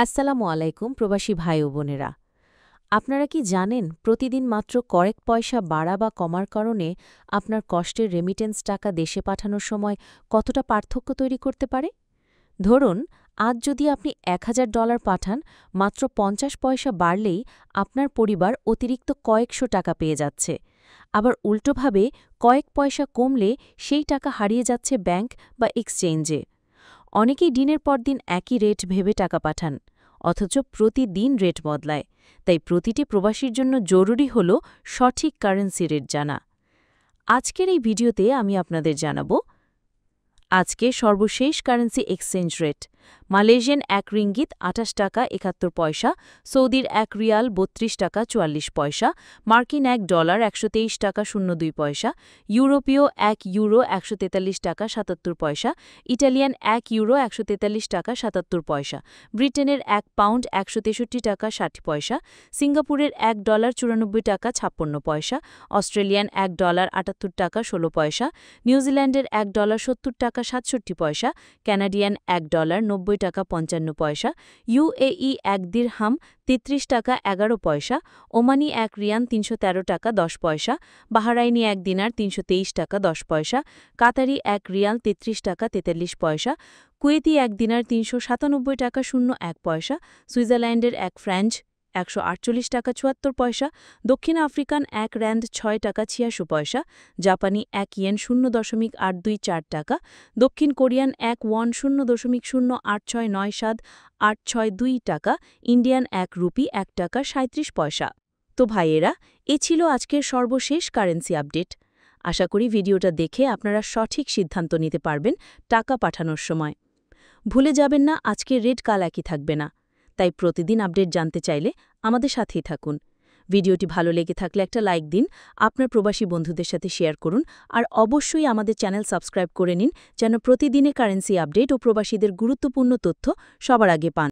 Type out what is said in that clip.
আসসালামু আলাইকুম প্রবাসী ভাই ও বোনেরা। আপনারা কি জানেন প্রতিদিন মাত্র কয়েক পয়সা বাড়া বা কমার কারণে আপনার কষ্টের রেমিটেন্স টাকা দেশে পাঠানোর সময় কতটা পার্থক্য তৈরি করতে পারে? ধরুন, আজ যদি আপনি $1000 পাঠান, মাত্র 50 পয়সা বাড়লেই আপনার পরিবার অতিরিক্ত কয়েকশো টাকা পেয়ে যাচ্ছে। আবার উল্টোভাবে কয়েক পয়সা কমলে সেই টাকা হারিয়ে যাচ্ছে ব্যাংক বা এক্সচেঞ্জে। অনেকেই দিনের পর দিন একই রেট ভেবে টাকা পাঠান, অথচ প্রতিদিন রেট বদলায়। তাই প্রতিটি প্রবাসীর জন্য জরুরি হল সঠিক কারেন্সি রেট জানা। আজকের এই ভিডিওতে আমি আপনাদের জানাব আজকে সর্বশেষ currency exchange rate. Malaysian 1 ringgit 28 টাকা 71 পয়সা, সৌদির 1 রিয়াল 32 টাকা 44 পয়সা, মার্কিন $1 123 টাকা 02 পয়সা, ইউরোপীয় 1 ইউরো 143 টাকা 77 পয়সা, ইটালিয়ান 1 ইউরো 143 টাকা 77 পয়সা, ব্রিটেনের 1 পাউন্ড 163 টাকা 60 পয়সা, সিঙ্গাপুরের $1 94 টাকা 56 পয়সা, অস্ট্রেলিয়ান $1 78 টাকা 16 পয়সা, নিউজিল্যান্ডের $1 70 টাকা 67 পয়সা, কানাডিয়ান $1 90 টাকা 55 পয়সা, ইউএই 1 দিরহাম 33 টাকা 11 পয়সা, ওমানি 1 রিয়াল 313 টাকা 10 পয়সা, বাহরাইনি 1 দিনার 323 টাকা 10 পয়সা, কাতারি 1 রিয়াল 33 টাকা 43 পয়সা, কুয়েতি 1 দিনার 397 টাকা 01 পয়সা, সুইজারল্যান্ডের 1 ফ্রাঞ্চ 148 টাকা 74 পয়সা, দক্ষিণ আফ্রিকান 1 র্যান্ড 6 টাকা 86 পয়সা, জাপানি 1 ইয়েন 0.824 টাকা, দক্ষিণ কোরিয়ান 1 ওয়ান 0.8697862 টাকা, ইন্ডিয়ান 1 রুপি 1 টাকা 37 পয়সা। তো ভাইয়েরা, এ ছিল আজকের সর্বশেষ কারেন্সি আপডেট। আশা করি ভিডিওটা দেখে আপনারা সঠিক সিদ্ধান্ত নিতে পারবেন টাকা পাঠানোর সময়। ভুলে যাবেন না, আজকের রেট কাল একই থাকবে না। তাই প্রতিদিন আপডেট জানতে চাইলে আমাদের সাথেই থাকুন। ভিডিওটি ভালো লেগে থাকলে একটা লাইক দিন, আপনার প্রবাসী বন্ধুদের সাথে শেয়ার করুন, আর অবশ্যই আমাদের চ্যানেল সাবস্ক্রাইব করে নিন, যেন প্রতিদিনের কারেন্সি আপডেট ও প্রবাসীদের গুরুত্বপূর্ণ তথ্য সবার আগে পান।